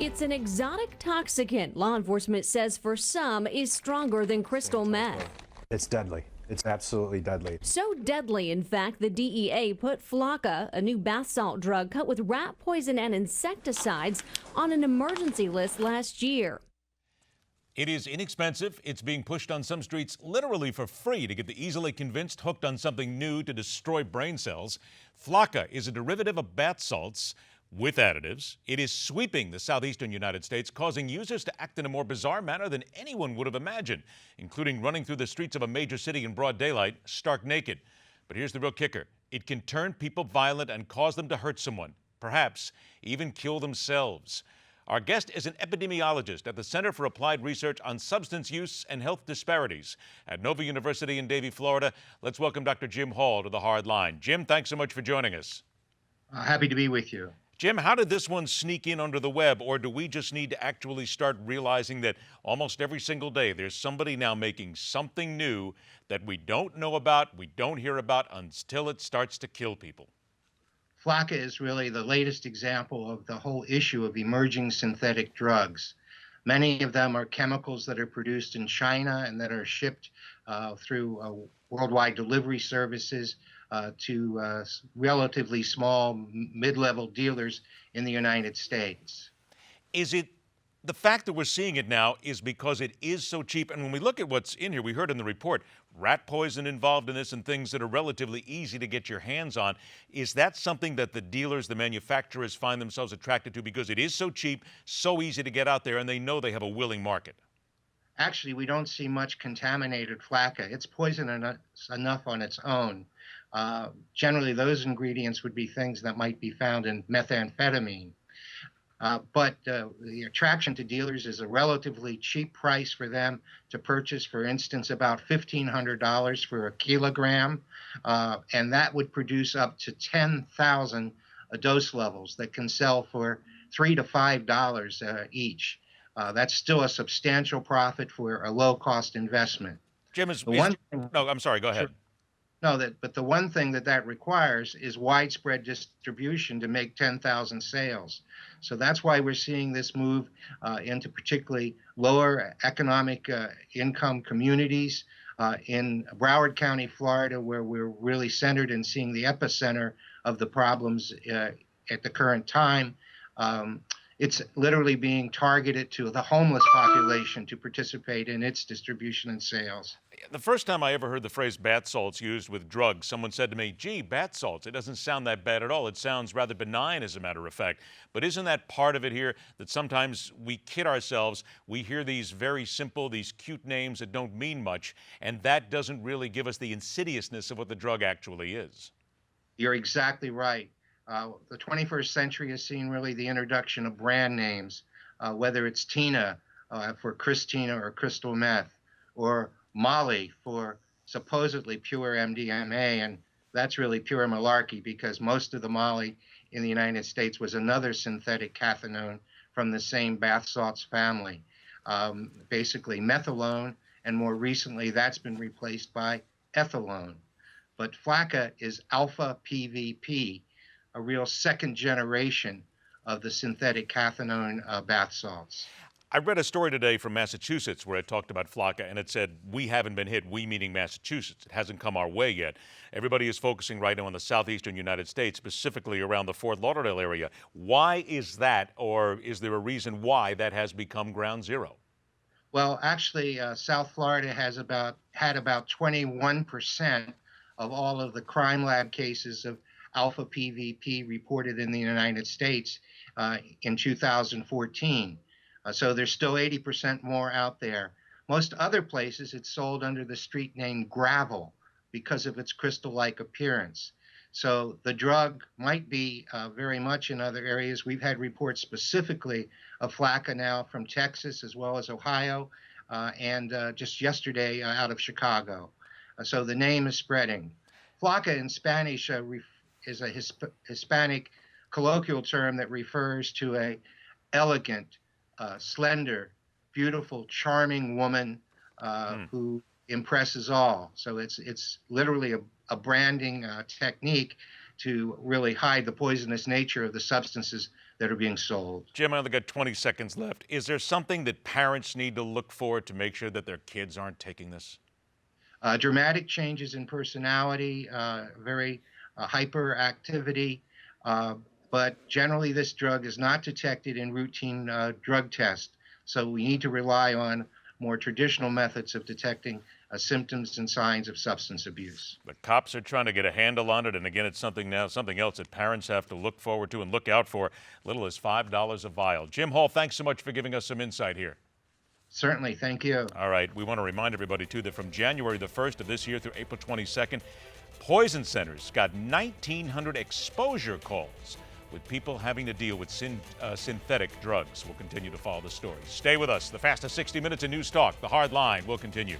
It's an exotic toxicant, law enforcement says for some is stronger than crystal meth. It's deadly. It's absolutely deadly. So deadly, in fact, the DEA put Flakka, a new bath salt drug cut with rat poison and insecticides, on an emergency list last year. It is inexpensive. It's being pushed on some streets literally for free to get the easily convinced hooked on something new to destroy brain cells. Flakka is a derivative of bath salts with additives. It is sweeping the southeastern United States, causing users to act in a more bizarre manner than anyone would have imagined, including running through the streets of a major city in broad daylight, stark naked. But here's the real kicker. It can turn people violent and cause them to hurt someone, perhaps even kill themselves. Our guest is an epidemiologist at the Center for Applied Research on Substance Use and Health Disparities at Nova University in Davie, Florida. Let's welcome Dr. Jim Hall to the Hard Line. Jim, thanks so much for joining us. Happy to be with you. Jim, how did this one sneak in under the web, or do we just need to actually start realizing that almost every single day there's somebody now making something new that we don't know about, we don't hear about until it starts to kill people? Flakka is really the latest example of the whole issue of emerging synthetic drugs. Many of them are chemicals that are produced in China and that are shipped through worldwide delivery services to relatively small mid-level dealers in the United States. Is it the fact that we're seeing it now is because it is so cheap? And when we look at what's in here, we heard in the report, rat poison involved in this and things that are relatively easy to get your hands on. Is that something that the dealers, the manufacturers find themselves attracted to because it is so cheap, so easy to get out there, and they know they have a willing market? Actually, we don't see much contaminated Flakka. It's poison enough on its own. Generally, those ingredients would be things that might be found in methamphetamine. But the attraction to dealers is a relatively cheap price for them to purchase, for instance, about $1,500 for a kilogram. And that would produce up to 10,000 dose levels that can sell for $3 to $5 each. That's still a substantial profit for a low-cost investment. Jim, no, I'm sorry, go ahead. Sure. No, but the one thing that requires is widespread distribution to make 10,000 sales. So that's why we're seeing this move into particularly lower economic income communities in Broward County, Florida, where we're really centered and seeing the epicenter of the problems at the current time. It's literally being targeted to the homeless population to participate in its distribution and sales. The first time I ever heard the phrase bath salts used with drugs, someone said to me, gee, bath salts, it doesn't sound that bad at all. It sounds rather benign, as a matter of fact. But isn't that part of it here, that sometimes we kid ourselves, we hear these very simple, these cute names that don't mean much, and that doesn't really give us the insidiousness of what the drug actually is? You're exactly right. The 21st century has seen really the introduction of brand names, whether it's Tina for Christina or crystal meth, or Molly for supposedly pure MDMA, and that's really pure malarkey because most of the Molly in the United States was another synthetic cathinone from the same bath salts family, basically methylone, and more recently that's been replaced by ethylone. But Flakka is alpha PVP, a real second generation of the synthetic cathinone bath salts. I read a story today from Massachusetts where it talked about Flakka, and it said, we haven't been hit, we meaning Massachusetts. It hasn't come our way yet. Everybody is focusing right now on the southeastern United States, specifically around the Fort Lauderdale area. Why is that, or is there a reason why that has become ground zero? Well, actually, South Florida has had about 21% of all of the crime lab cases of alpha PVP reported in the United States in 2014. So there's still 80% more out there. Most other places, it's sold under the street name gravel because of its crystal-like appearance. So the drug might be very much in other areas. We've had reports specifically of Flakka now from Texas as well as Ohio, and just yesterday out of Chicago. So the name is spreading. Flakka in Spanish is a Hispanic colloquial term that refers to a elegant, slender, beautiful, charming woman who impresses all. So it's literally a branding technique to really hide the poisonous nature of the substances that are being sold. Jim, I only got 20 seconds left. Is there something that parents need to look for to make sure that their kids aren't taking this? Dramatic changes in personality, very hyperactivity, but generally this drug is not detected in routine drug tests. So we need to rely on more traditional methods of detecting symptoms and signs of substance abuse. The cops are trying to get a handle on it, and again, it's something else that parents have to look forward to and look out for. Little as $5 a vial. Jim Hall, thanks so much for giving us some insight here. Certainly, thank you. All right, we want to remind everybody, too, that from January the 1st of this year through April 22nd, Poison Centers got 1,900 exposure calls with people having to deal with synthetic drugs. We'll continue to follow the story. Stay with us. The fastest 60 minutes in News Talk, The Hard Line, will continue.